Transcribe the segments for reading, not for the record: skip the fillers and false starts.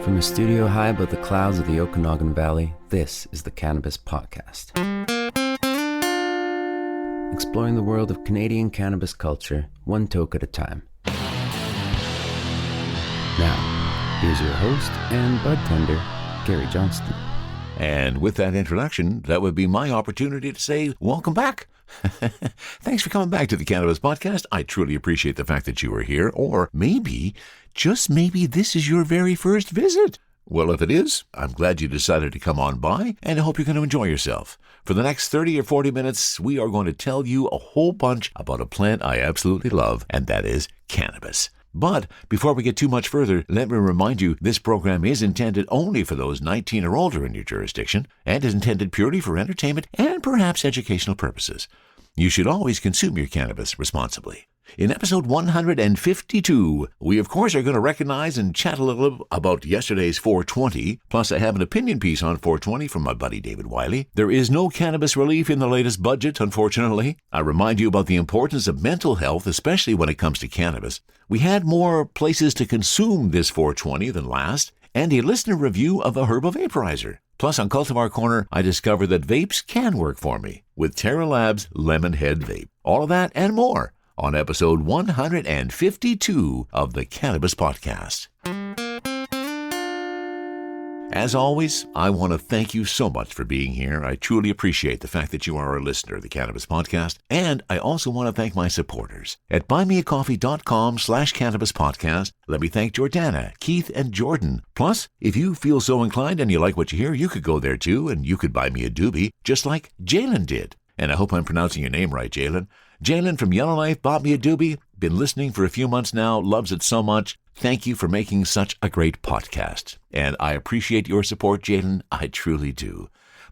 From a studio high above the clouds of the Okanagan Valley, this is the Cannabis Podcast. Exploring the world of Canadian cannabis culture, one toke at a time. Now, here's your host and bud tender, Gary Johnston. And with that introduction, that would be my opportunity to say, welcome back. Thanks for coming back to the Cannabis Podcast. I truly appreciate the fact that you are here, or maybe, just maybe, this is your very first visit. Well, if it is, I'm glad you decided to come on by, and I hope you're going to enjoy yourself. For the next 30 or 40 minutes, we are going to tell you a whole bunch about a plant I absolutely love, and that is cannabis. But before we get too much further, let me remind you, this program is intended only for those 19 or older in your jurisdiction, and is intended purely for entertainment and perhaps educational purposes. You should always consume your cannabis responsibly. In episode 152, we of course are going to recognize and chat a little about yesterday's 420, plus I have an opinion piece on 420 from my buddy David Wiley. There is no cannabis relief in the latest budget, unfortunately. I remind you about the importance of mental health, especially when it comes to cannabis. We had more places to consume this 420 than last, and a listener review of a herbal vaporizer. Plus, on Cultivar Corner, I discovered that vapes can work for me with Terra Labs Lemon Head vape. All of that and more on episode 152 of the Cannabis Podcast. As always, I want to thank you so much for being here. I truly appreciate the fact that you are a listener of the Cannabis Podcast. And I also want to thank my supporters at buymeacoffee.com/cannabispodcast. Let me thank Jordana, Keith, and Jordan. Plus, if you feel so inclined and you like what you hear, you could go there too, and you could buy me a doobie, just like Jalen did. And I hope I'm pronouncing your name right, Jalen. Jalen from Yellowknife bought me a doobie. Been listening for a few months now, loves it so much. Thank you for making such a great podcast. And I appreciate your support, Jalen. I truly do.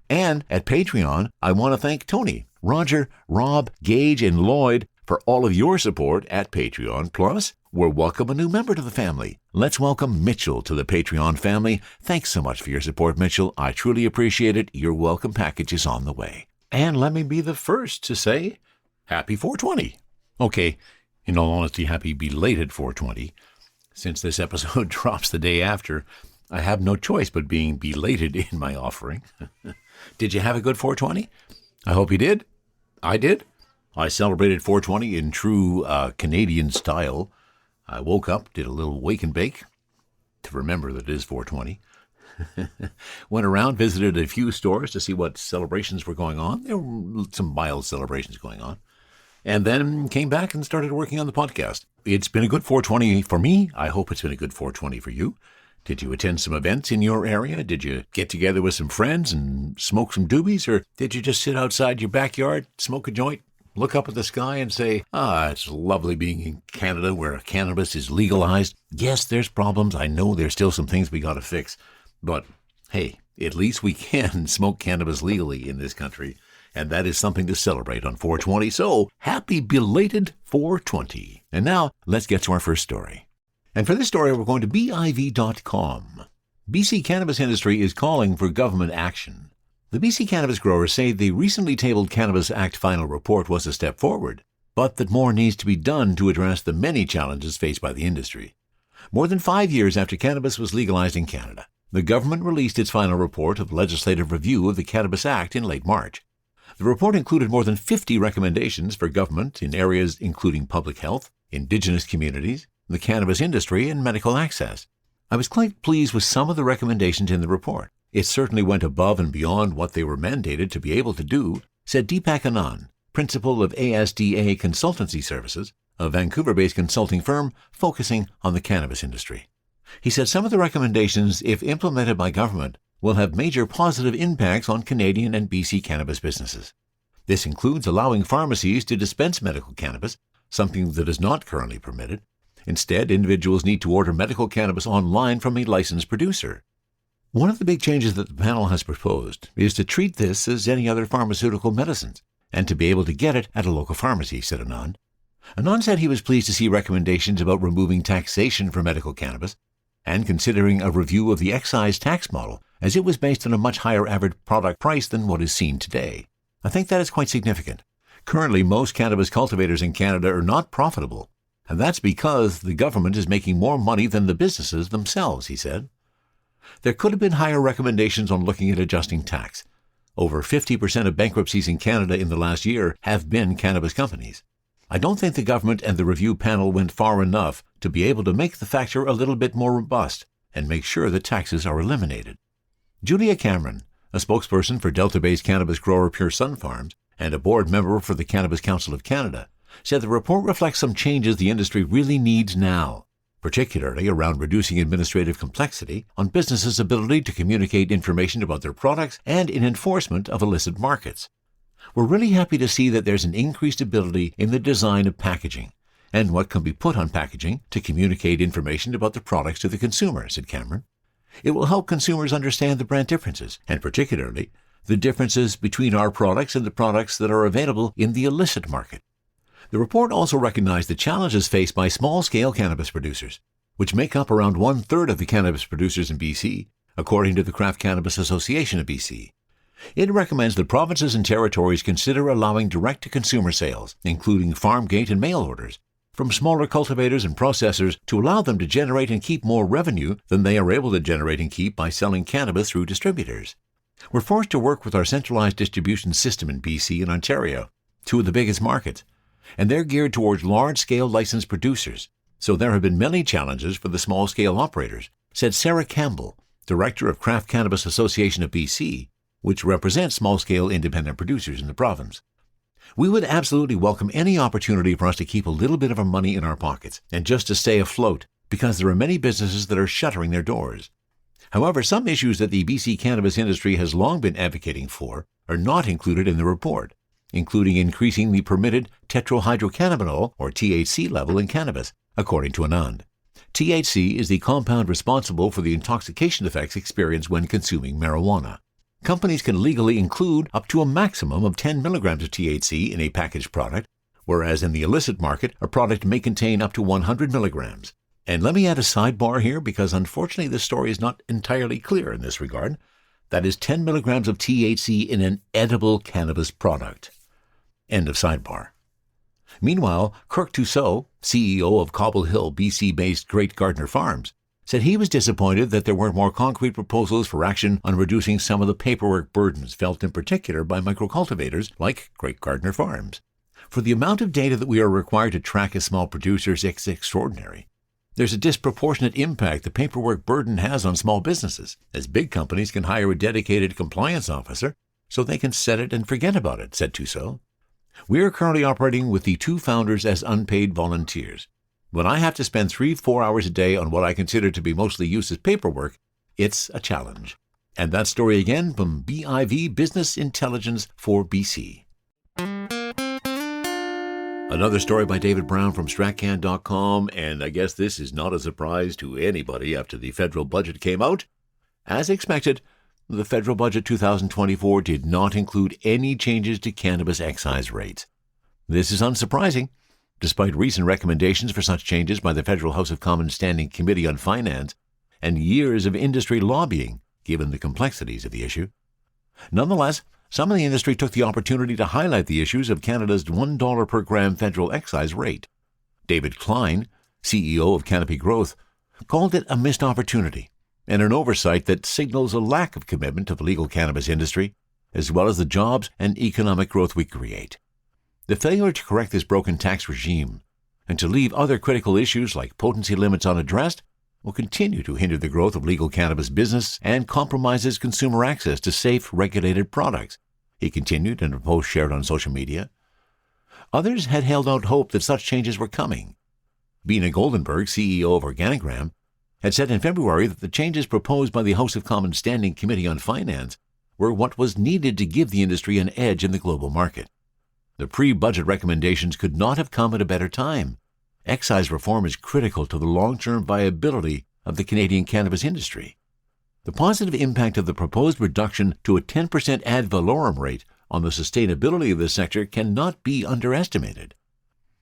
And at Patreon, I want to thank Tony, Roger, Rob, Gage, and Lloyd for all of your support at Patreon. Plus, we're welcome a new member to the family. Let's welcome Mitchell to the Patreon family. Thanks so much for your support, Mitchell. I truly appreciate it. Your welcome package is on the way. And let me be the first to say, happy 420. Okay, in all honesty, happy belated 420. Since this episode drops the day after, I have no choice but being belated in my offering. Did you have a good 420? I hope you did. I did. I celebrated 420 in true Canadian style. I woke up, did a little wake and bake to remember that it is 420. Went around, visited a few stores to see what celebrations were going on. There were some mild celebrations going on. And then came back and started working on the podcast. It's been a good 420 for me. I hope it's been a good 420 for you. Did you attend some events in your area? Did you get together with some friends and smoke some doobies? Or did you just sit outside your backyard, smoke a joint, look up at the sky and say, it's lovely being in Canada where cannabis is legalized? Yes, there's problems. I know there's still some things we got to fix. But hey, at least we can smoke cannabis legally in this country. And that is something to celebrate on 420. So, happy belated 420. And now, let's get to our first story. And for this story, we're going to BIV.com. BC cannabis industry is calling for government action. The BC cannabis growers say the recently tabled Cannabis Act final report was a step forward, but that more needs to be done to address the many challenges faced by the industry. More than 5 years after cannabis was legalized in Canada, the government released its final report of legislative review of the Cannabis Act in late March. The report included more than 50 recommendations for government in areas including public health, Indigenous communities, the cannabis industry, and medical access. I was quite pleased with some of the recommendations in the report. It certainly went above and beyond what they were mandated to be able to do, said Deepak Anand, principal of ASDA Consultancy Services, a Vancouver-based consulting firm focusing on the cannabis industry. He said some of the recommendations, if implemented by government, will have major positive impacts on Canadian and BC cannabis businesses. This includes allowing pharmacies to dispense medical cannabis, something that is not currently permitted. Instead, individuals need to order medical cannabis online from a licensed producer. One of the big changes that the panel has proposed is to treat this as any other pharmaceutical medicines, and to be able to get it at a local pharmacy, said Anand. Anand said he was pleased to see recommendations about removing taxation for medical cannabis, and considering a review of the excise tax model, as it was based on a much higher average product price than what is seen today. I think that is quite significant. Currently, most cannabis cultivators in Canada are not profitable, and that's because the government is making more money than the businesses themselves, he said. There could have been higher recommendations on looking at adjusting tax. Over 50% of bankruptcies in Canada in the last year have been cannabis companies. I don't think the government and the review panel went far enough to be able to make the factor a little bit more robust and make sure that taxes are eliminated. Julia Cameron, a spokesperson for Delta-based cannabis grower Pure Sun Farms and a board member for the Cannabis Council of Canada, said the report reflects some changes the industry really needs now, particularly around reducing administrative complexity on businesses' ability to communicate information about their products and in enforcement of illicit markets. We're really happy to see that there's an increased ability in the design of packaging and what can be put on packaging to communicate information about the products to the consumer, said Cameron. It will help consumers understand the brand differences, and particularly the differences between our products and the products that are available in the illicit market. The report also recognized the challenges faced by small-scale cannabis producers, which make up around one-third of the cannabis producers in BC, according to the Craft Cannabis Association of BC. It recommends that provinces and territories consider allowing direct-to-consumer sales, including farm gate and mail orders, from smaller cultivators and processors to allow them to generate and keep more revenue than they are able to generate and keep by selling cannabis through distributors. We're forced to work with our centralized distribution system in BC and Ontario, two of the biggest markets, and they're geared towards large-scale licensed producers, so there have been many challenges for the small-scale operators, said Sarah Campbell, Director of Craft Cannabis Association of BC, which represents small-scale independent producers in the province. We would absolutely welcome any opportunity for us to keep a little bit of our money in our pockets and just to stay afloat, because there are many businesses that are shuttering their doors. However, some issues that the BC cannabis industry has long been advocating for are not included in the report, including increasing the permitted tetrahydrocannabinol, or THC, level in cannabis, according to Avant. THC is the compound responsible for the intoxication effects experienced when consuming marijuana. Companies can legally include up to a maximum of 10 milligrams of THC in a packaged product, whereas in the illicit market, a product may contain up to 100 milligrams. And let me add a sidebar here, because unfortunately this story is not entirely clear in this regard. That is 10 milligrams of THC in an edible cannabis product. End of sidebar. Meanwhile, Kirk Tussaud, CEO of Cobble Hill, BC-based Great Gardener Farms, said he was disappointed that there weren't more concrete proposals for action on reducing some of the paperwork burdens felt in particular by microcultivators like Great Gardener Farms. For the amount of data that we are required to track as small producers, it's extraordinary. There's a disproportionate impact the paperwork burden has on small businesses, as big companies can hire a dedicated compliance officer so they can set it and forget about it, said Tussaud. We are currently operating with the two founders as unpaid volunteers. When I have to spend 3-4 hours a day on what I consider to be mostly useless paperwork, it's a challenge. And that story again from BIV Business Intelligence for BC. Another story by David Brown from stratcan.com, and I guess this is not a surprise to anybody after the federal budget came out. As expected, the federal budget 2024 did not include any changes to cannabis excise rates. This is unsurprising, despite recent recommendations for such changes by the Federal House of Commons Standing Committee on Finance and years of industry lobbying, given the complexities of the issue. Nonetheless, some of the industry took the opportunity to highlight the issues of Canada's $1 per gram federal excise rate. David Klein, CEO of Canopy Growth, called it a missed opportunity and an oversight that signals a lack of commitment to the legal cannabis industry, as well as the jobs and economic growth we create. The failure to correct this broken tax regime and to leave other critical issues like potency limits unaddressed will continue to hinder the growth of legal cannabis business and compromises consumer access to safe, regulated products, he continued in a post shared on social media. Others had held out hope that such changes were coming. Beena Goldenberg, CEO of Organigram, had said in February that the changes proposed by the House of Commons Standing Committee on Finance were what was needed to give the industry an edge in the global market. The pre-budget recommendations could not have come at a better time. Excise reform is critical to the long-term viability of the Canadian cannabis industry. The positive impact of the proposed reduction to a 10% ad valorem rate on the sustainability of the sector cannot be underestimated.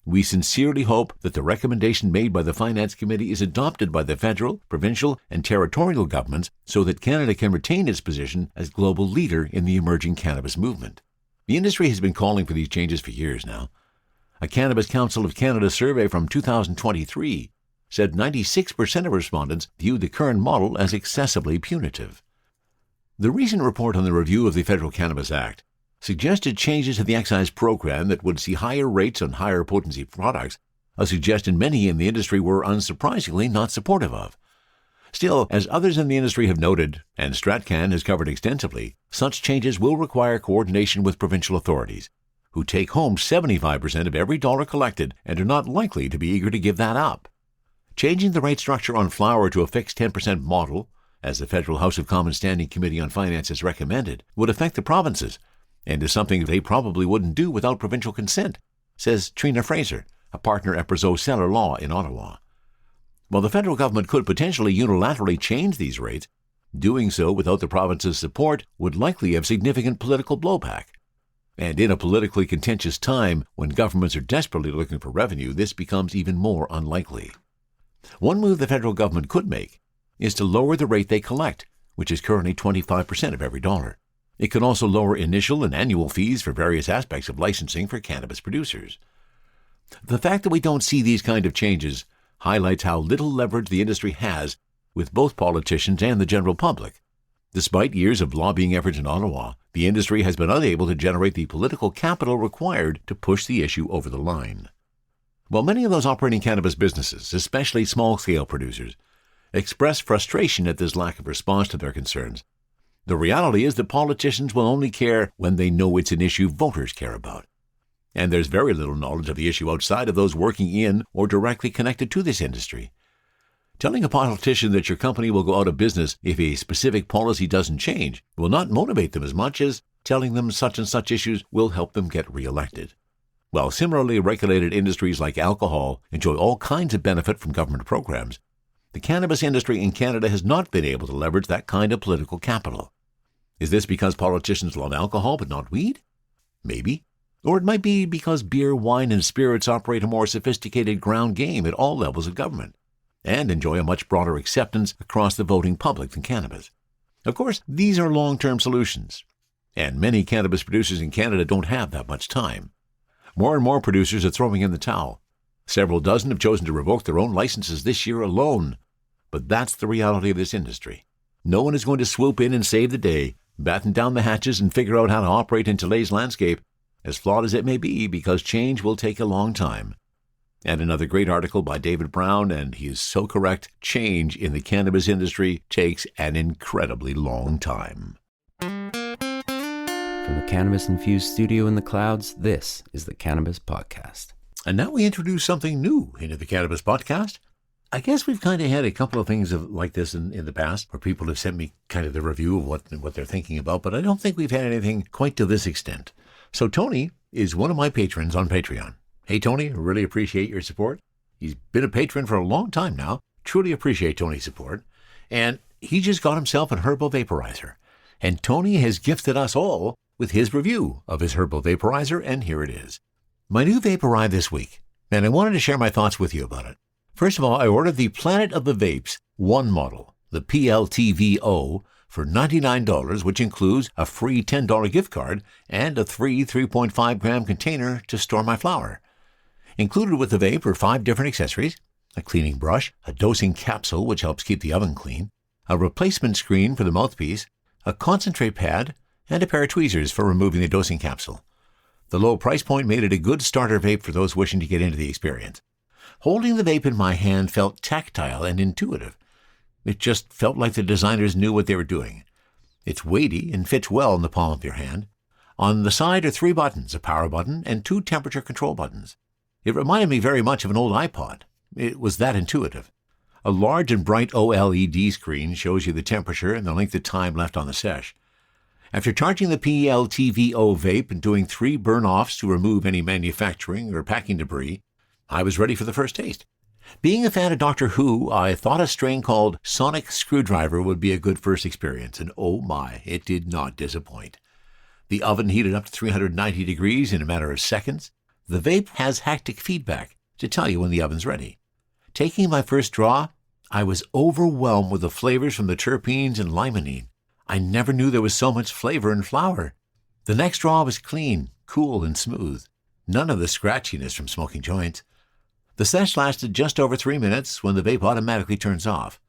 We sincerely hope that the recommendation made by the Finance Committee is adopted by the federal, provincial, and territorial governments so that Canada can retain its position as global leader in the emerging cannabis movement. The industry has been calling for these changes for years now. A Cannabis Council of Canada survey from 2023 said 96% of respondents viewed the current model as excessively punitive. The recent report on the review of the Federal Cannabis Act suggested changes to the excise program that would see higher rates on higher potency products, a suggestion many in the industry were unsurprisingly not supportive of. Still, as others in the industry have noted, and StratCan has covered extensively, such changes will require coordination with provincial authorities, who take home 75% of every dollar collected and are not likely to be eager to give that up. Changing the rate structure on flour to a fixed 10% model, as the Federal House of Commons Standing Committee on Finance has recommended, would affect the provinces, and is something they probably wouldn't do without provincial consent, says Trina Fraser, a partner at Brazeau Seller Law in Ottawa. While the federal government could potentially unilaterally change these rates, doing so without the province's support would likely have significant political blowback. And in a politically contentious time, when governments are desperately looking for revenue, this becomes even more unlikely. One move the federal government could make is to lower the rate they collect, which is currently 25% of every dollar. It could also lower initial and annual fees for various aspects of licensing for cannabis producers. The fact that we don't see these kind of changes highlights how little leverage the industry has with both politicians and the general public. Despite years of lobbying efforts in Ottawa, the industry has been unable to generate the political capital required to push the issue over the line. While many of those operating cannabis businesses, especially small-scale producers, express frustration at this lack of response to their concerns, the reality is that politicians will only care when they know it's an issue voters care about. And there's very little knowledge of the issue outside of those working in or directly connected to this industry. Telling a politician that your company will go out of business if a specific policy doesn't change will not motivate them as much as telling them such and such issues will help them get reelected. While similarly regulated industries like alcohol enjoy all kinds of benefit from government programs, the cannabis industry in Canada has not been able to leverage that kind of political capital. Is this because politicians love alcohol but not weed? Maybe. Or it might be because beer, wine, and spirits operate a more sophisticated ground game at all levels of government, and enjoy a much broader acceptance across the voting public than cannabis. Of course, these are long-term solutions, and many cannabis producers in Canada don't have that much time. More and more producers are throwing in the towel. Several dozen have chosen to revoke their own licenses this year alone. But that's the reality of this industry. No one is going to swoop in and save the day, batten down the hatches and figure out how to operate in today's landscape, as flawed as it may be, because change will take a long time. And another great article by David Brown, and he is so correct, change in the cannabis industry takes an incredibly long time. From the cannabis-infused studio in the clouds, this is the Cannabis Podcast. And now we introduce something new into the Cannabis Podcast. I guess we've kind of had a couple of things like this in the past, where people have sent me kind of the review of what they're thinking about, but I don't think we've had anything quite to this extent. So Tony is one of my patrons on Patreon. Hey, Tony, I really appreciate your support. He's been a patron for a long time now. Truly appreciate Tony's support. And he just got himself an herbal vaporizer. And Tony has gifted us all with his review of his herbal vaporizer, and here it is. My new vape arrived this week, and I wanted to share my thoughts with you about it. First of all, I ordered the Planet of the Vapes 1 model, the PLTVO, for $99, which includes a free $10 gift card and a free 3.5-gram container to store my flower. Included with the vape are 5 different accessories: a cleaning brush, a dosing capsule which helps keep the oven clean, a replacement screen for the mouthpiece, a concentrate pad, and a pair of tweezers for removing the dosing capsule. The low price point made it a good starter vape for those wishing to get into the experience. Holding the vape in my hand felt tactile and intuitive. It just felt like the designers knew what they were doing. It's weighty and fits well in the palm of your hand. On the side are 3 buttons, a power button and 2 temperature control buttons. It reminded me very much of an old iPod. It was that intuitive. A large and bright OLED screen shows you the temperature and the length of time left on the sesh. After charging the PLTVO vape and doing 3 burn-offs to remove any manufacturing or packing debris, I was ready for the first taste. Being a fan of Doctor Who, I thought a strain called Sonic Screwdriver would be a good first experience, and oh my, it did not disappoint. The oven heated up to 390 degrees in a matter of seconds. The vape has haptic feedback to tell you when the oven's ready. Taking my first draw, I was overwhelmed with the flavors from the terpenes and limonene. I never knew there was so much flavor in flower. The next draw was clean, cool, and smooth. None of the scratchiness from smoking joints. The sesh lasted just over 3 minutes when the vape automatically turns off.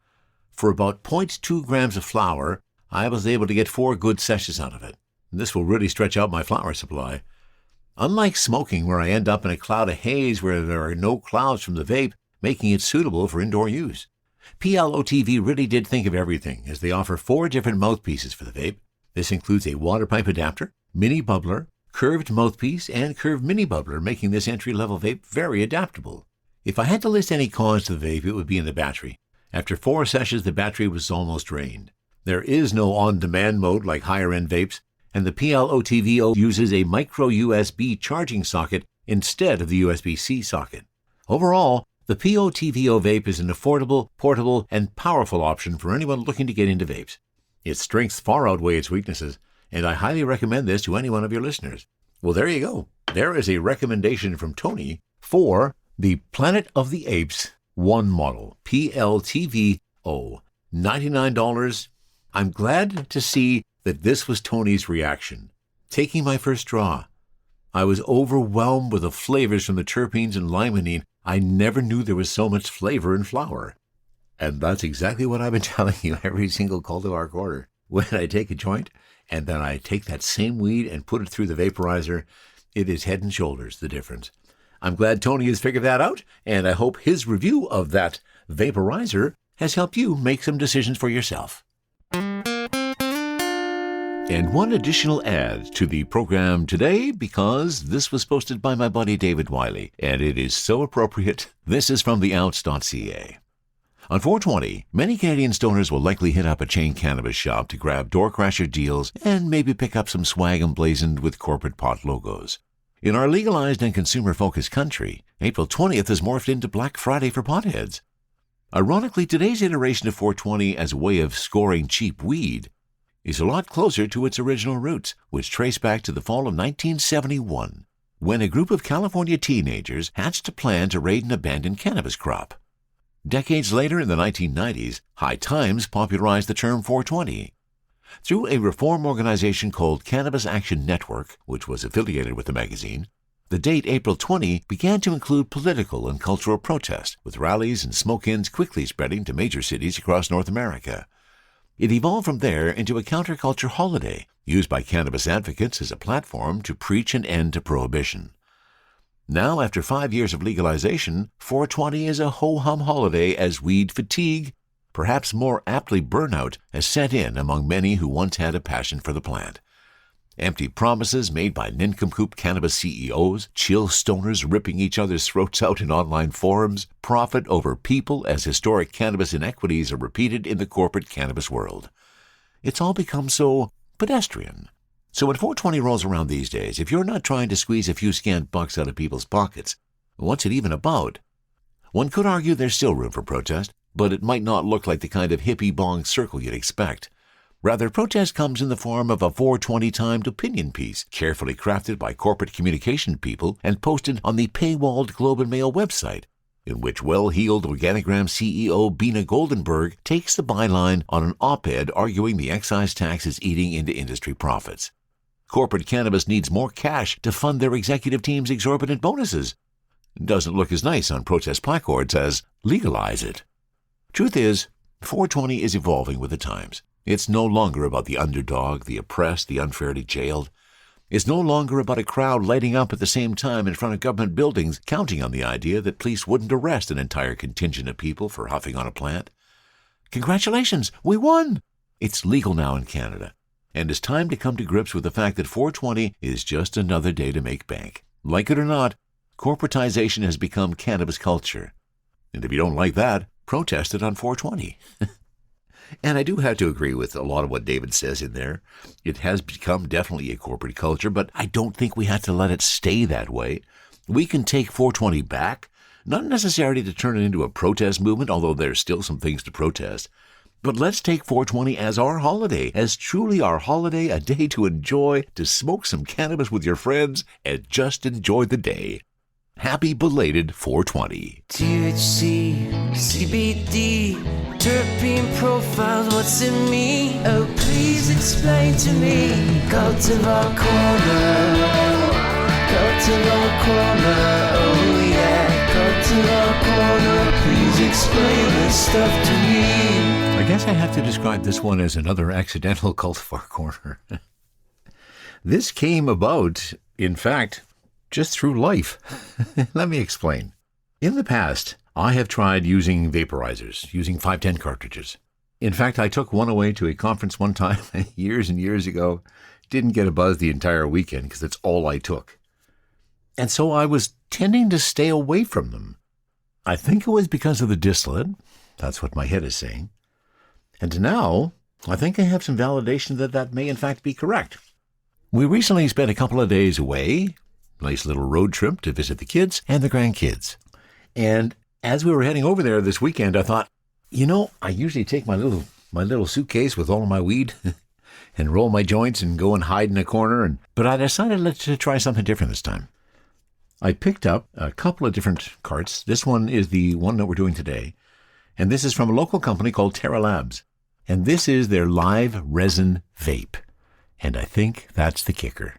For about 0.2 grams of flower, I was able to get 4 good seshes out of it. This will really stretch out my flower supply. Unlike smoking, where I end up in a cloud of haze where there are no clouds from the vape, making it suitable for indoor use. PLOTV really did think of everything, as they offer 4 different mouthpieces for the vape. This includes a water pipe adapter, mini bubbler, curved mouthpiece, and curved mini bubbler, making this entry-level vape very adaptable. If I had to list any cons to the vape, it would be in the battery. After 4 sessions, the battery was almost drained. There is no on-demand mode like higher-end vapes, and the PLOTVO uses a micro USB charging socket instead of the USB-C socket. Overall, the PLOTVO vape is an affordable, portable, and powerful option for anyone looking to get into vapes. Its strengths far outweigh its weaknesses, and I highly recommend this to any one of your listeners. Well, there you go. There is a recommendation from Tony for the Planet of the Apes 1 model, PLTVO, $99. I'm glad to see that this was Tony's reaction. Taking my first draw, I was overwhelmed with the flavors from the terpenes and limonene. I never knew there was so much flavor in flower. And that's exactly what I've been telling you every single Cultivar Corner. When I take a joint and then I take that same weed and put it through the vaporizer, it is head and shoulders the difference. I'm glad Tony has figured that out, and I hope his review of that vaporizer has helped you make some decisions for yourself. And one additional ad to the program today, because this was posted by my buddy David Wiley, and it is so appropriate. This is from theouts.ca. On 420, many Canadian stoners will likely hit up a chain cannabis shop to grab door-crasher deals and maybe pick up some swag emblazoned with corporate pot logos. In our legalized and consumer-focused country, April 20th has morphed into Black Friday for potheads. Ironically, today's iteration of 420 as a way of scoring cheap weed is a lot closer to its original roots, which trace back to the fall of 1971, when a group of California teenagers hatched a plan to raid an abandoned cannabis crop. Decades later, in the 1990s, High Times popularized the term 420. Through a reform organization called Cannabis Action Network, which was affiliated with the magazine, the date April 20 began to include political and cultural protest, with rallies and smoke-ins quickly spreading to major cities across North America. It evolved from there into a counterculture holiday, used by cannabis advocates as a platform to preach an end to prohibition. Now, after 5 years of legalization, 420 is a ho-hum holiday as weed fatigue, perhaps more aptly burnout, has set in among many who once had a passion for the plant. Empty promises made by nincompoop cannabis CEOs, chill stoners ripping each other's throats out in online forums, profit over people as historic cannabis inequities are repeated in the corporate cannabis world. It's all become so pedestrian. So when 420 rolls around these days, if you're not trying to squeeze a few scant bucks out of people's pockets, what's it even about? One could argue there's still room for protest, but it might not look like the kind of hippie bong circle you'd expect. Rather, protest comes in the form of a 420-timed opinion piece, carefully crafted by corporate communication people and posted on the paywalled Globe and Mail website, in which well-heeled Organigram CEO Beena Goldenberg takes the byline on an op-ed arguing the excise tax is eating into industry profits. Corporate cannabis needs more cash to fund their executive team's exorbitant bonuses. Doesn't look as nice on protest placards as legalize it. Truth is, 420 is evolving with the times. It's no longer about the underdog, the oppressed, the unfairly jailed. It's no longer about a crowd lighting up at the same time in front of government buildings, counting on the idea that police wouldn't arrest an entire contingent of people for huffing on a plant. Congratulations, we won! It's legal now in Canada, and it's time to come to grips with the fact that 420 is just another day to make bank. Like it or not, corporatization has become cannabis culture. And if you don't like that, protest it on 420. And I do have to agree with a lot of what David says in there. It has become definitely a corporate culture, but I don't think we have to let it stay that way. We can take 420 back, not necessarily to turn it into a protest movement, although there's still some things to protest. But let's take 420 as our holiday, as truly our holiday, a day to enjoy, to smoke some cannabis with your friends, and just enjoy the day. Happy belated 420. THC, CBD, terpene profiles, what's in me? Oh, please explain to me. Cultivar Corner, Cultivar Corner, oh yeah, Cultivar Cultivar Corner, please explain this stuff to me. I guess I have to describe this one as another accidental Cultivar Corner. This came about, in fact, just through life. Let me explain. In the past, I have tried using vaporizers, using 510 cartridges. In fact, I took one away to a conference one time years and years ago. Didn't get a buzz the entire weekend because that's all I took. And so I was tending to stay away from them. I think it was because of the distillate. That's what my head is saying. And now, I think I have some validation that that may in fact be correct. We recently spent a couple of days away, nice little road trip to visit the kids and the grandkids. And as we were heading over there this weekend, I thought, I usually take my little suitcase with all of my weed and roll my joints and go and hide in a corner. But I decided to try something different this time. I picked up a couple of different carts. This one is the one that we're doing today. And this is from a local company called Terra Labs. And this is their live resin vape. And I think that's the kicker.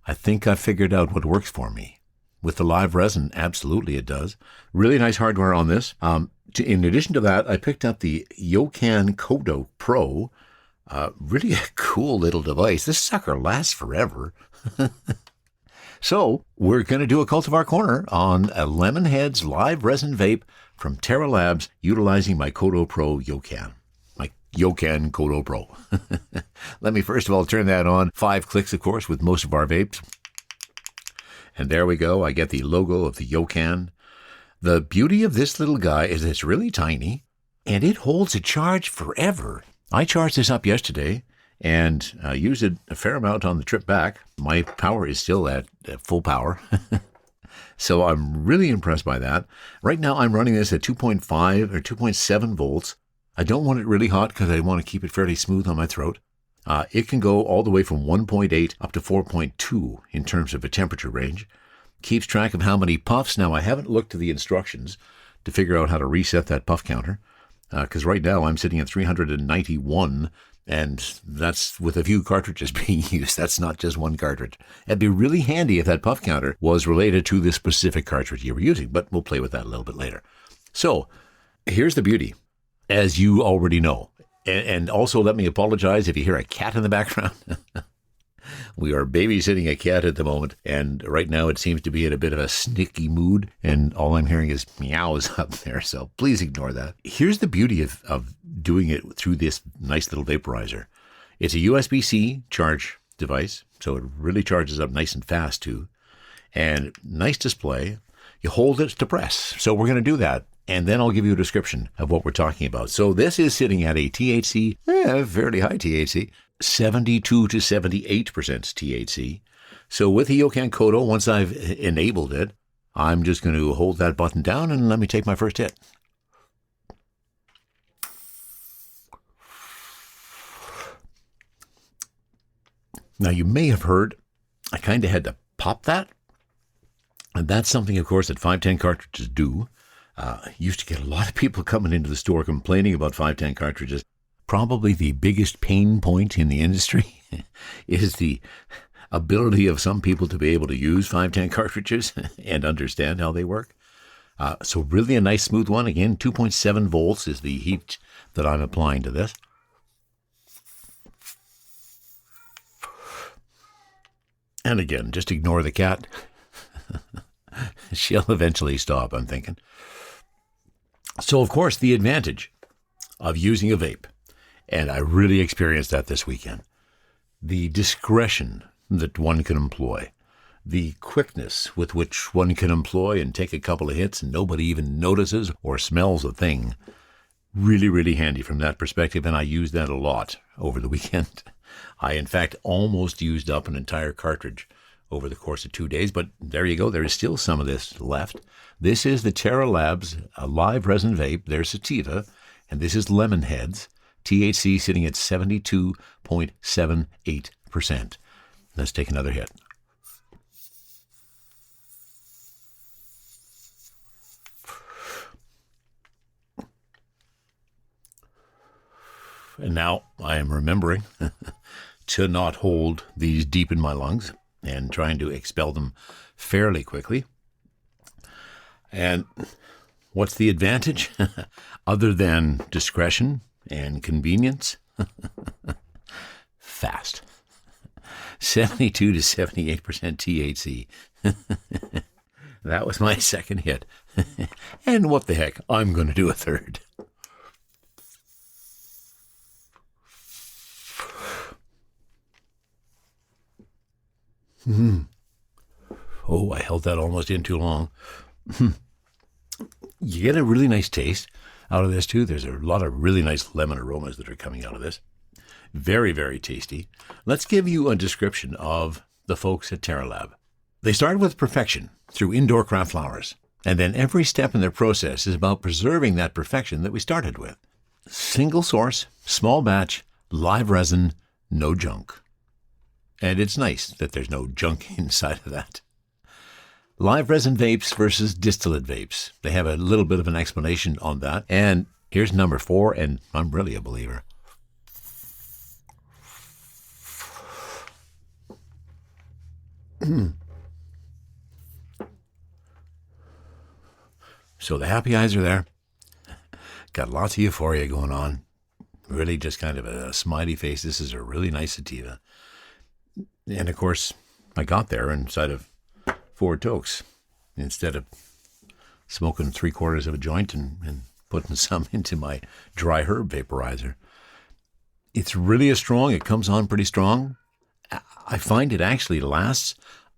I think I've figured out what works for me. With the live resin, absolutely it does. Really nice hardware on this. In addition to that, I picked up the Yocan Kodo Pro. Really a cool little device. This sucker lasts forever. So we're going to do a Cultivar Corner on a Lemon Head's live resin vape from Terra Labs utilizing my Kodo Pro Yocan. My Yocan Kodo Pro. Let me first of all turn that on. 5 clicks, of course, with most of our vapes. And there we go. I get the logo of the Yocan. The beauty of this little guy is it's really tiny, and it holds a charge forever. I charged this up yesterday and used it a fair amount on the trip back. My power is still at full power. So I'm really impressed by that. Right now I'm running this at 2.5 or 2.7 volts. I don't want it really hot because I want to keep it fairly smooth on my throat. It can go all the way from 1.8 up to 4.2 in terms of a temperature range. Keeps track of how many puffs. Now, I haven't looked to the instructions to figure out how to reset that puff counter, because right now I'm sitting at 391, and that's with a few cartridges being used. That's not just one cartridge. It'd be really handy if that puff counter was related to the specific cartridge you were using, but we'll play with that a little bit later. So here's the beauty, as you already know. And also let me apologize if you hear a cat in the background. We are babysitting a cat at the moment, and right now it seems to be in a bit of a snicky mood, and all I'm hearing is meows up there, so please ignore that. Here's the beauty of doing it through this nice little vaporizer. It's a USB-C charge device, so it really charges up nice and fast too, and nice display. You hold it to press, so we're going to do that. And then I'll give you a description of what we're talking about. So this is sitting at a THC, fairly high THC, 72 to 78% THC. So with the Yocan Kodo, once I've enabled it, I'm just going to hold that button down and let me take my first hit. Now you may have heard, I kind of had to pop that. And that's something, of course, that 510 cartridges do. Used to get a lot of people coming into the store complaining about 510 cartridges. Probably the biggest pain point in the industry is the ability of some people to be able to use 510 cartridges and understand how they work. So really a nice smooth one. Again, 2.7 volts is the heat that I'm applying to this. And again, just ignore the cat. She'll eventually stop, I'm thinking. So, of course, the advantage of using a vape, and I really experienced that this weekend, the discretion that one can employ, the quickness with which one can employ and take a couple of hits and nobody even notices or smells a thing. Really, really handy from that perspective, and I used that a lot over the weekend. I, in fact, almost used up an entire cartridge over the course of 2 days, but there you go. There is still some of this left. This is the Terra Labs live resin vape. There's sativa, and this is Lemon Heads. THC sitting at 72.78%. Let's take another hit. And now I am remembering to not hold these deep in my lungs and trying to expel them fairly quickly. And what's the advantage? Other than discretion and convenience? Fast. 72 to 78% THC. That was my second hit. And what the heck, I'm going to do a third. Oh, I held that almost in too long. You get a really nice taste out of this too. There's a lot of really nice lemon aromas that are coming out of this. Very, very tasty. Let's give you a description of the folks at Terra Lab. They started with perfection through indoor craft flowers. And then every step in their process is about preserving that perfection that we started with. Single source, small batch, live resin, no junk. And it's nice that there's no junk inside of that. Live resin vapes versus distillate vapes. They have a little bit of an explanation on that. And here's number 4, and I'm really a believer. So the happy eyes are there. Got lots of euphoria going on. Really just kind of a smiley face. This is a really nice sativa. And of course, I got there inside of 4 tokes instead of smoking 3/4 of a joint and putting some into my dry herb vaporizer. It's really strong. It comes on pretty strong. I find it actually lasts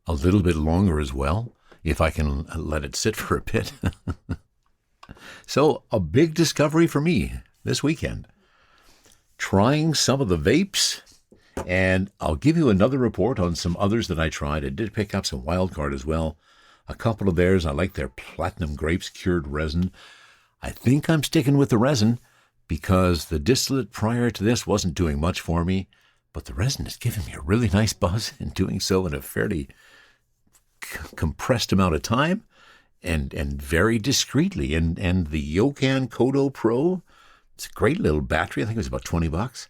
a little bit longer as well if I can let it sit for a bit. So a big discovery for me this weekend. Trying some of the vapes. And I'll give you another report on some others that I tried. I did pick up some Wildcard as well. A couple of theirs. I like their Platinum Grapes Cured Resin. I think I'm sticking with the resin because the distillate prior to this wasn't doing much for me. But the resin is giving me a really nice buzz and doing so in a fairly compressed amount of time and very discreetly. And the Yocan Kodo Pro, it's a great little battery. I think it was about $20.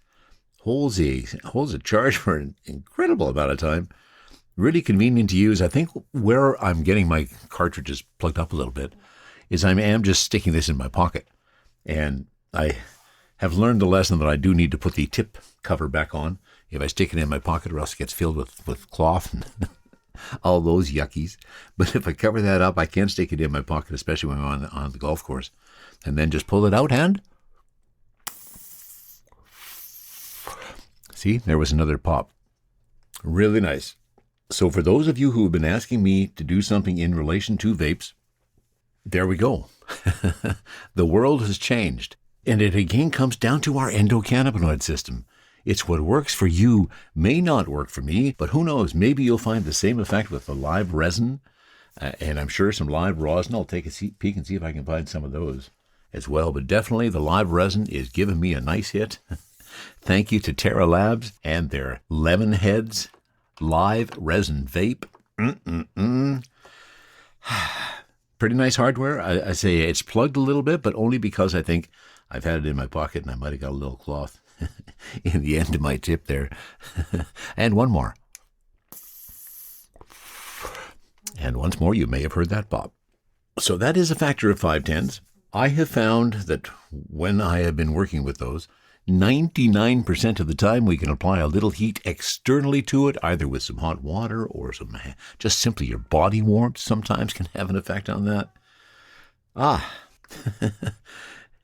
Holds a charge for an incredible amount of time. Really convenient to use. I think where I'm getting my cartridges plugged up a little bit is I am just sticking this in my pocket. And I have learned the lesson that I do need to put the tip cover back on if I stick it in my pocket, or else it gets filled with cloth and all those yuckies. But if I cover that up, I can stick it in my pocket, especially when I'm on the golf course, and then just pull it out and see, there was another pop. Really nice. So for those of you who have been asking me to do something in relation to vapes, there we go. The world has changed. And it again comes down to our endocannabinoid system. It's what works for you may not work for me, but who knows, maybe you'll find the same effect with the live resin. And I'm sure some live rosin. I'll take a peek and see if I can find some of those as well. But definitely the live resin is giving me a nice hit. Thank you to Terra Labs and their Lemon Heads live resin vape. Pretty nice hardware. I say it's plugged a little bit, but only because I think I've had it in my pocket and I might have got a little cloth in the end of my tip there. And one more. And once more, you may have heard that pop. So that is a factor of 5/10s. I have found that when I have been working with those, 99% of the time we can apply a little heat externally to it, either with some hot water or some just simply your body warmth sometimes can have an effect on that.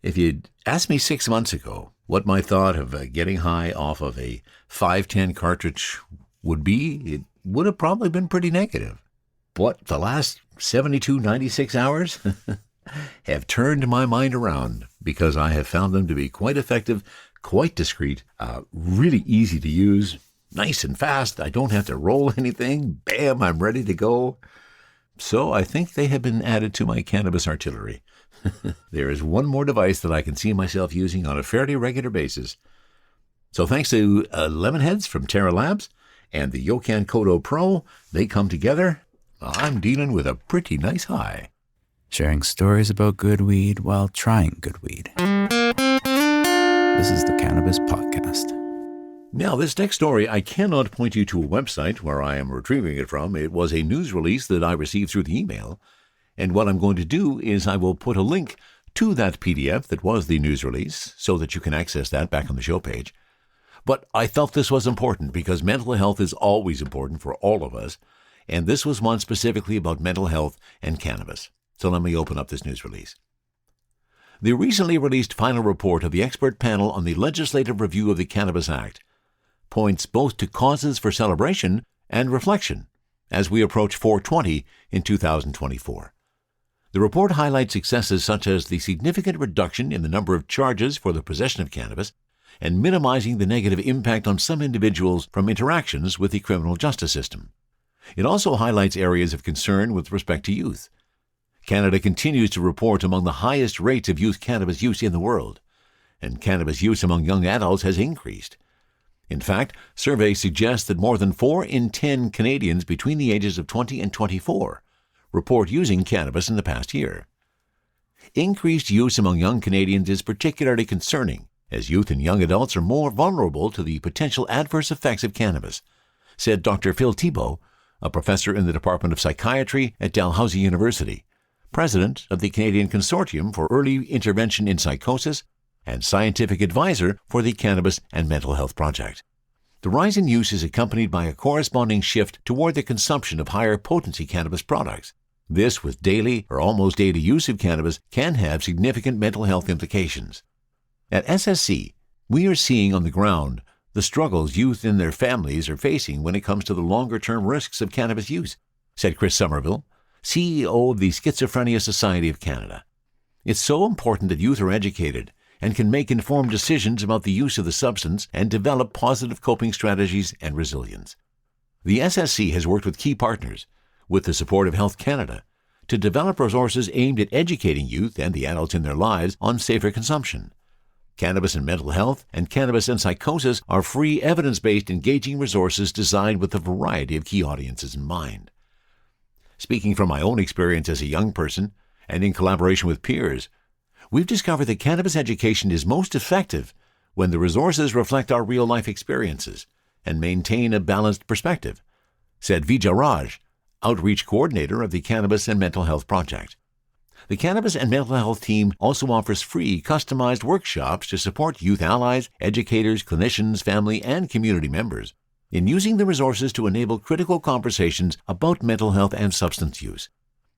If you'd asked me 6 months ago what my thought of getting high off of a 510 cartridge would be, it would have probably been pretty negative. But the last 72, 96 hours have turned my mind around because I have found them to be quite effective, quite discreet, really easy to use, nice and fast. I don't have to roll anything. Bam, I'm ready to go. So I think they have been added to my cannabis artillery. There is one more device that I can see myself using on a fairly regular basis. So thanks to Lemon Heads from Terra Labs and the Yocan Kodo Pro, they come together. I'm dealing with a pretty nice high. Sharing stories about good weed while trying good weed. This is the Cannabis Podcast. Now, this next story, I cannot point you to a website where I am retrieving it from. It was a news release that I received through the email. And what I'm going to do is I will put a link to that PDF that was the news release so that you can access that back on the show page. But I felt this was important because mental health is always important for all of us, and this was one specifically about mental health and cannabis. So let me open up this news release. The recently released final report of the expert panel on the legislative review of the Cannabis Act points both to causes for celebration and reflection as we approach 420 in 2024. The report highlights successes such as the significant reduction in the number of charges for the possession of cannabis and minimizing the negative impact on some individuals from interactions with the criminal justice system. It also highlights areas of concern with respect to youth. Canada continues to report among the highest rates of youth cannabis use in the world, and cannabis use among young adults has increased. In fact, surveys suggest that more than 4 in 10 Canadians between the ages of 20 and 24 report using cannabis in the past year. Increased use among young Canadians is particularly concerning, as youth and young adults are more vulnerable to the potential adverse effects of cannabis, said Dr. Phil Thibault, a professor in the Department of Psychiatry at Dalhousie University, president of the Canadian Consortium for Early Intervention in Psychosis, and scientific advisor for the Cannabis and Mental Health Project. The rise in use is accompanied by a corresponding shift toward the consumption of higher potency cannabis products. This, with daily or almost daily use of cannabis, can have significant mental health implications. At SSC, we are seeing on the ground the struggles youth and their families are facing when it comes to the longer-term risks of cannabis use, said Chris Somerville, CEO of the Schizophrenia Society of Canada. It's so important that youth are educated and can make informed decisions about the use of the substance and develop positive coping strategies and resilience. The SSC has worked with key partners, with the support of Health Canada, to develop resources aimed at educating youth and the adults in their lives on safer consumption. Cannabis and Mental Health and Cannabis and Psychosis are free, evidence-based, engaging resources designed with a variety of key audiences in mind. Speaking from my own experience as a young person and in collaboration with peers, we've discovered that cannabis education is most effective when the resources reflect our real-life experiences and maintain a balanced perspective, said Vijay Raj, Outreach Coordinator of the Cannabis and Mental Health Project. The Cannabis and Mental Health team also offers free, customized workshops to support youth allies, educators, clinicians, family, and community members in using the resources to enable critical conversations about mental health and substance use.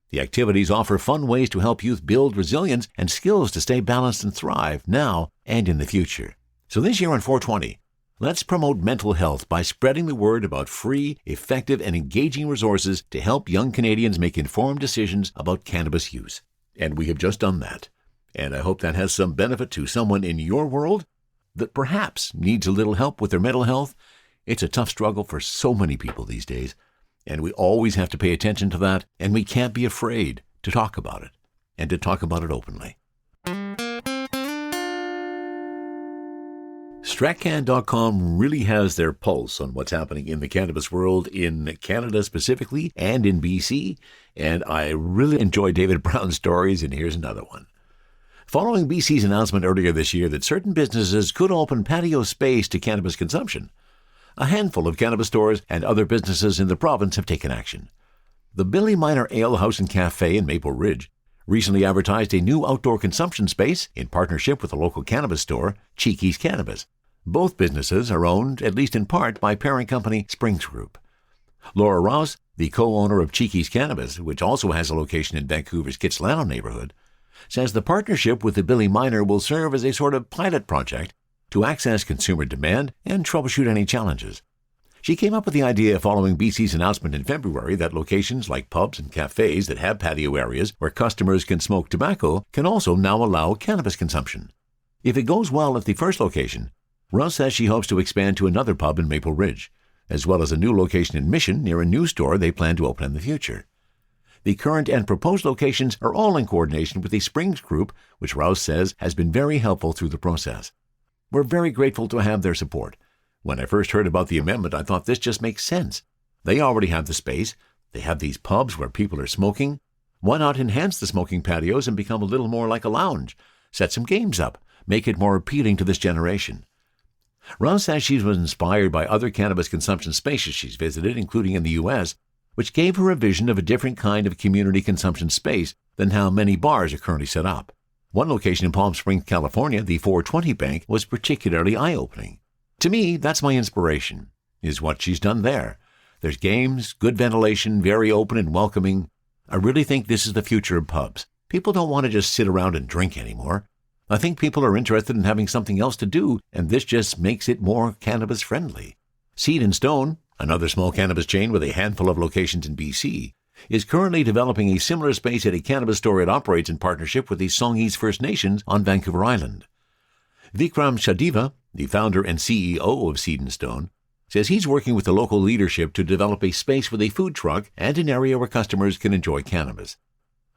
The activities offer fun ways to help youth build resilience and skills to stay balanced and thrive now and in the future. So this year on 420, let's promote mental health by spreading the word about free, effective, and engaging resources to help young Canadians make informed decisions about cannabis use. And we have just done that. And I hope that has some benefit to someone in your world that perhaps needs a little help with their mental health. It's a tough struggle for so many people these days, and we always have to pay attention to that, and we can't be afraid to talk about it, and to talk about it openly. StratCan.com really has their pulse on what's happening in the cannabis world in Canada specifically and in BC, and I really enjoy David Brown's stories, and here's another one. Following BC's announcement earlier this year that certain businesses could open patio space to cannabis consumption, a handful of cannabis stores and other businesses in the province have taken action. The Billy Miner Ale House and Cafe in Maple Ridge recently advertised a new outdoor consumption space in partnership with a local cannabis store, Cheeky's Cannabis. Both businesses are owned, at least in part, by parent company Springs Group. Laura Rouse, the co-owner of Cheeky's Cannabis, which also has a location in Vancouver's Kitsilano neighborhood, says the partnership with the Billy Miner will serve as a sort of pilot project to access consumer demand and troubleshoot any challenges. She came up with the idea following BC's announcement in February that locations like pubs and cafes that have patio areas where customers can smoke tobacco can also now allow cannabis consumption. If it goes well at the first location, Russ says she hopes to expand to another pub in Maple Ridge, as well as a new location in Mission near a new store they plan to open in the future. The current and proposed locations are all in coordination with the Springs Group, which Rouse says has been very helpful through the process. We're very grateful to have their support. When I first heard about the amendment, I thought this just makes sense. They already have the space. They have these pubs where people are smoking. Why not enhance the smoking patios and become a little more like a lounge? Set some games up. Make it more appealing to this generation. Rouse says she was inspired by other cannabis consumption spaces she's visited, including in the U.S., which gave her a vision of a different kind of community consumption space than how many bars are currently set up. One location in Palm Springs, California, the 420 Bank, was particularly eye-opening. To me, that's my inspiration, is what she's done there. There's games, good ventilation, very open and welcoming. I really think this is the future of pubs. People don't want to just sit around and drink anymore. I think people are interested in having something else to do, and this just makes it more cannabis-friendly. Seed & Stone, another small cannabis chain with a handful of locations in BC, is currently developing a similar space at a cannabis store it operates in partnership with the Songhees First Nations on Vancouver Island. Vikram Shadiva, the founder and CEO of Seed & Stone, says he's working with the local leadership to develop a space with a food truck and an area where customers can enjoy cannabis.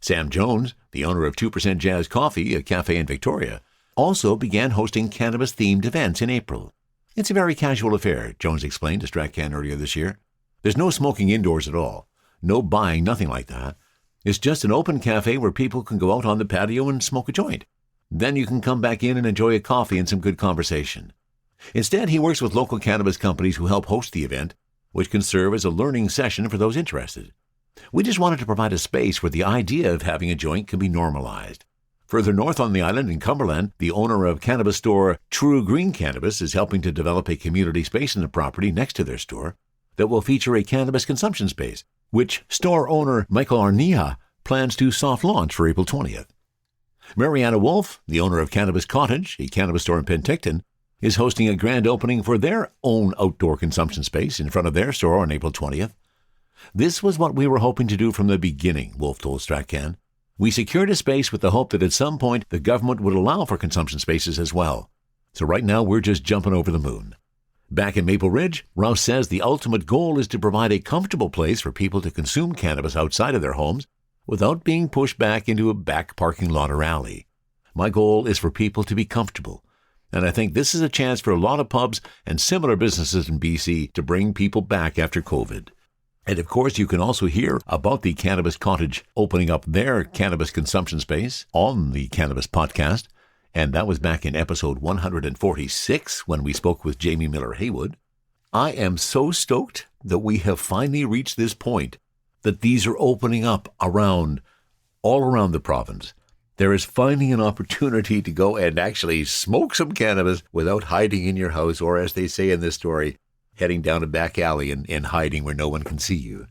Sam Jones, the owner of 2% Jazz Coffee, a cafe in Victoria, also began hosting cannabis-themed events in April. It's a very casual affair, Jones explained to StratCan earlier this year. There's no smoking indoors at all. No buying, nothing like that. It's just an open cafe where people can go out on the patio and smoke a joint. Then you can come back in and enjoy a coffee and some good conversation. Instead, he works with local cannabis companies who help host the event, which can serve as a learning session for those interested. We just wanted to provide a space where the idea of having a joint can be normalized. Further north on the island in Cumberland, the owner of cannabis store True Green Cannabis is helping to develop a community space in the property next to their store that will feature a cannabis consumption space, which store owner Michael Arnia plans to soft launch for April 20th. Mariana Wolf, the owner of Cannabis Cottage, a cannabis store in Penticton, is hosting a grand opening for their own outdoor consumption space in front of their store on April 20th. This was what we were hoping to do from the beginning, Wolf told StratCan. We secured a space with the hope that at some point the government would allow for consumption spaces as well. So right now we're just jumping over the moon. Back in Maple Ridge, Rouse says the ultimate goal is to provide a comfortable place for people to consume cannabis outside of their homes without being pushed back into a back parking lot or alley. My goal is for people to be comfortable, and I think this is a chance for a lot of pubs and similar businesses in BC to bring people back after COVID. And of course, you can also hear about the Cannabis Cottage opening up their cannabis consumption space on the Cannabis podcast. And that was back in episode 146 when we spoke with Jamie Miller-Haywood. I am so stoked that we have finally reached this point that these are opening up all around the province. There is finally an opportunity to go and actually smoke some cannabis without hiding in your house, or as they say in this story, heading down a back alley and hiding where no one can see you.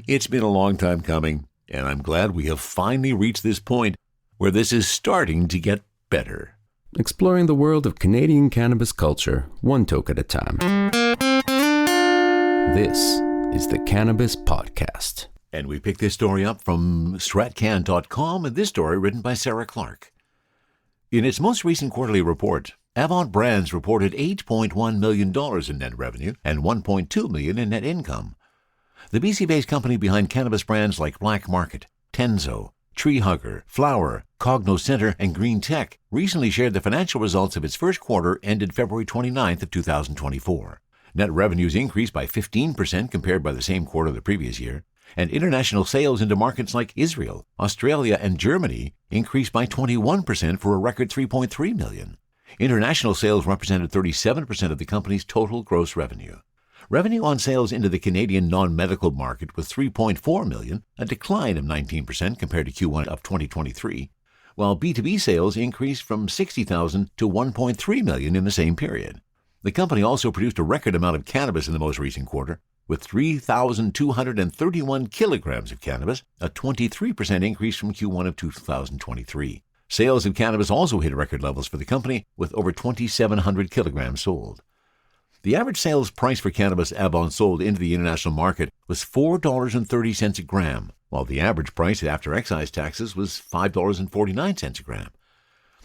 It's been a long time coming, and I'm glad we have finally reached this point where this is starting to get better. Exploring the world of Canadian cannabis culture, one toke at a time. This is the Cannabis Podcast. And we picked this story up from stratcan.com, and this story written by Sarah Clark. In its most recent quarterly report, Avant Brands reported $8.1 million in net revenue and $1.2 million in net income. The BC-based company behind cannabis brands like Black Market, Tenzo, Tree Hugger, Flower, Cogno Center, and Green Tech recently shared the financial results of its first quarter ended February 29th of 2024. Net revenues increased by 15% compared by the same quarter the previous year, and international sales into markets like Israel, Australia, and Germany increased by 21% for a record $3.3 million. International sales represented 37% of the company's total gross revenue. Revenue on sales into the Canadian non-medical market was $3.4 million, a decline of 19% compared to Q1 of 2023, while B2B sales increased from $60,000 to $1.3 million in the same period. The company also produced a record amount of cannabis in the most recent quarter, with 3,231 kilograms of cannabis, a 23% increase from Q1 of 2023. Sales of cannabis also hit record levels for the company, with over 2,700 kilograms sold. The average sales price for cannabis Avant sold into the international market was $4.30 a gram, while the average price after excise taxes was $5.49 a gram.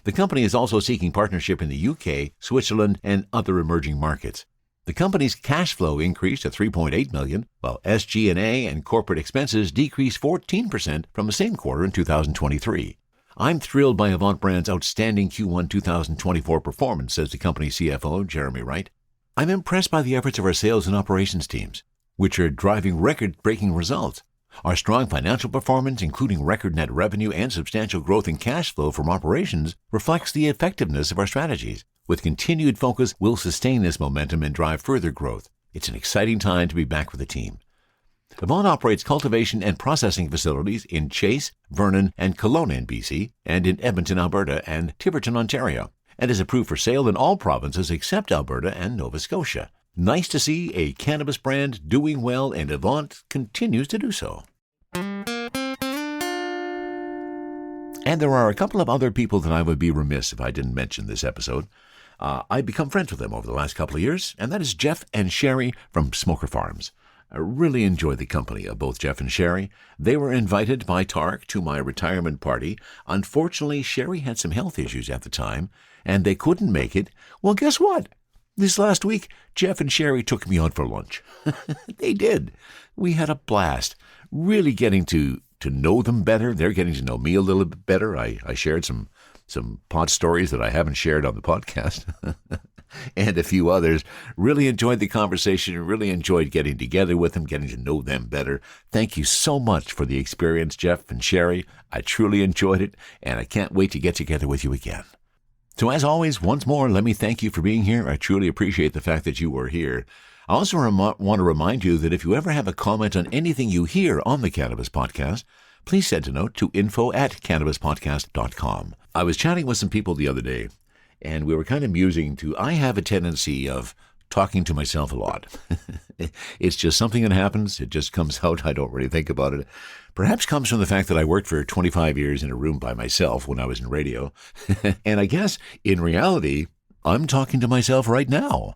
The company is also seeking partnership in the UK, Switzerland, and other emerging markets. The company's cash flow increased to $3.8 million, while SG&A and corporate expenses decreased 14% from the same quarter in 2023. I'm thrilled by Avant Brand's outstanding Q1 2024 performance, says the company's CFO, Jeremy Wright. I'm impressed by the efforts of our sales and operations teams, which are driving record-breaking results. Our strong financial performance, including record net revenue and substantial growth in cash flow from operations, reflects the effectiveness of our strategies. With continued focus, we'll sustain this momentum and drive further growth. It's an exciting time to be back with the team. Avant operates cultivation and processing facilities in Chase, Vernon, and Kelowna in BC, and in Edmonton, Alberta, and Tiverton, Ontario, and is approved for sale in all provinces except Alberta and Nova Scotia. Nice to see a cannabis brand doing well, and Avant continues to do so. And there are a couple of other people that I would be remiss if I didn't mention this episode. I've become friends with them over the last couple of years, and that is Jeff and Sherry from Smoker Farms. I really enjoyed the company of both Jeff and Sherry. They were invited by Tark to my retirement party. Unfortunately, Sherry had some health issues at the time, and they couldn't make it. Well, guess what? This last week, Jeff and Sherry took me out for lunch. They did. We had a blast, really getting to know them better. They're getting to know me a little bit better. I shared some pot stories that I haven't shared on the podcast. And a few others. Really enjoyed the conversation, really enjoyed getting together with them, getting to know them better. Thank you so much for the experience, Jeff and Sherry. I truly enjoyed it, and I can't wait to get together with you again. So as always, once more, let me thank you for being here. I truly appreciate the fact that you were here. I also want to remind you that if you ever have a comment on anything you hear on the Cannabis Podcast, please send a note to info@cannabispodcast.com. I was chatting with some people the other day, and we were kind of musing I have a tendency of talking to myself a lot. It's just something that happens. It just comes out. I don't really think about it. Perhaps comes from the fact that I worked for 25 years in a room by myself when I was in radio. And I guess in reality, I'm talking to myself right now.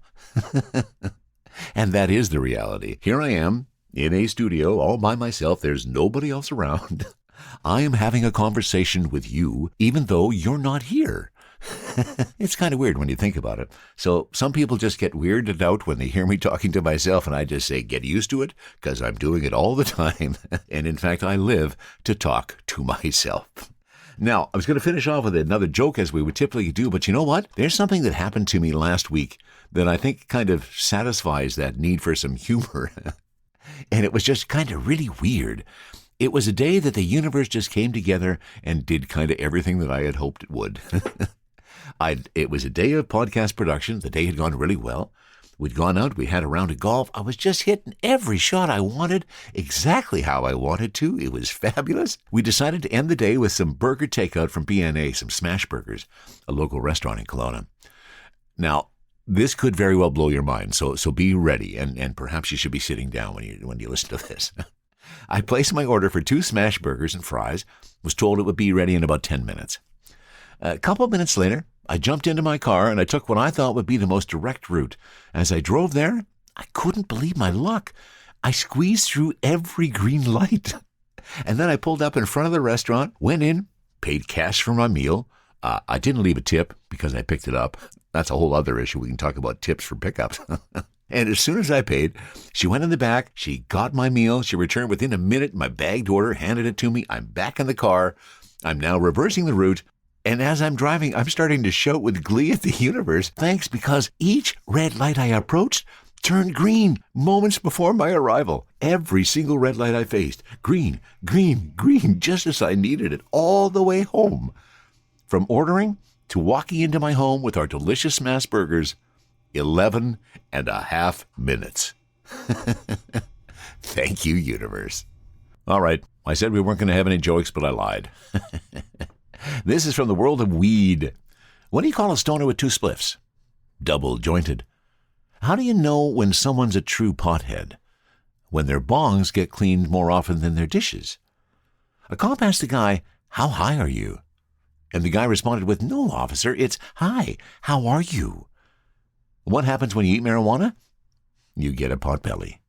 And that is the reality. Here I am in a studio all by myself. There's nobody else around. I am having a conversation with you, even though you're not here. It's kind of weird when you think about it. So some people just get weirded out when they hear me talking to myself, and I just say, get used to it, because I'm doing it all the time. And in fact, I live to talk to myself. Now, I was going to finish off with another joke, as we would typically do, but you know what? There's something that happened to me last week that I think kind of satisfies that need for some humor. And it was just kind of really weird. It was a day that the universe just came together and did kind of everything that I had hoped it would. It was a day of podcast production. The day had gone really well. We'd gone out. We had a round of golf. I was just hitting every shot I wanted, exactly how I wanted to. It was fabulous. We decided to end the day with some burger takeout from BNA, some smash burgers, a local restaurant in Kelowna. Now, this could very well blow your mind, so be ready, and perhaps you should be sitting down when you listen to this. I placed my order for 2 smash burgers and fries, was told it would be ready in about 10 minutes. A couple of minutes later, I jumped into my car and I took what I thought would be the most direct route. As I drove there, I couldn't believe my luck. I squeezed through every green light. And then I pulled up in front of the restaurant, went in, paid cash for my meal. I didn't leave a tip because I picked it up. That's a whole other issue. We can talk about tips for pickups. And as soon as I paid, she went in the back, she got my meal, she returned within a minute, my bagged order, handed it to me. I'm back in the car. I'm now reversing the route. And as I'm driving, I'm starting to shout with glee at the universe, thanks, because each red light I approached turned green moments before my arrival. Every single red light I faced, green, green, green, just as I needed it all the way home. From ordering to walking into my home with our delicious smash burgers, 11.5 minutes. Thank you, universe. All right, I said we weren't going to have any jokes, but I lied. This is from the world of weed. What do you call a stoner with 2 spliffs? Double jointed. How do you know when someone's a true pothead? When their bongs get cleaned more often than their dishes. A cop asked the guy, "How high are you?" And the guy responded with, "No, officer, it's hi, how are you?" What happens when you eat marijuana? You get a pot belly.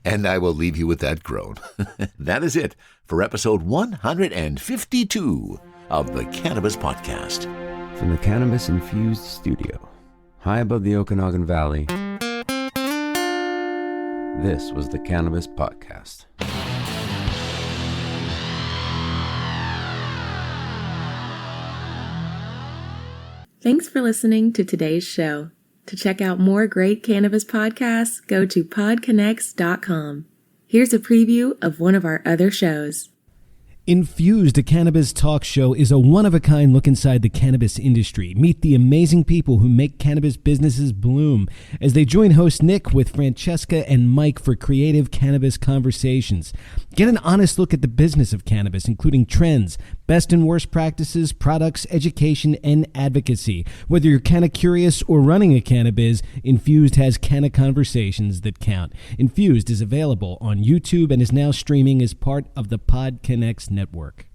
And I will leave you with that groan. That is it for episode 152 of the Cannabis Podcast. From the cannabis-infused studio, high above the Okanagan Valley, this was the Cannabis Podcast. Thanks for listening to today's show. To check out more great cannabis podcasts, go to podconnects.com. Here's a preview of one of our other shows. Infused, a cannabis talk show, is a one-of-a-kind look inside the cannabis industry. Meet the amazing people who make cannabis businesses bloom as they join host Nick with Francesca and Mike for creative cannabis conversations. Get an honest look at the business of cannabis, including trends, best and worst practices, products, education, and advocacy. Whether you're canna curious or running a cannabis, Infused has canna conversations that count. Infused is available on YouTube and is now streaming as part of the PodConnects network.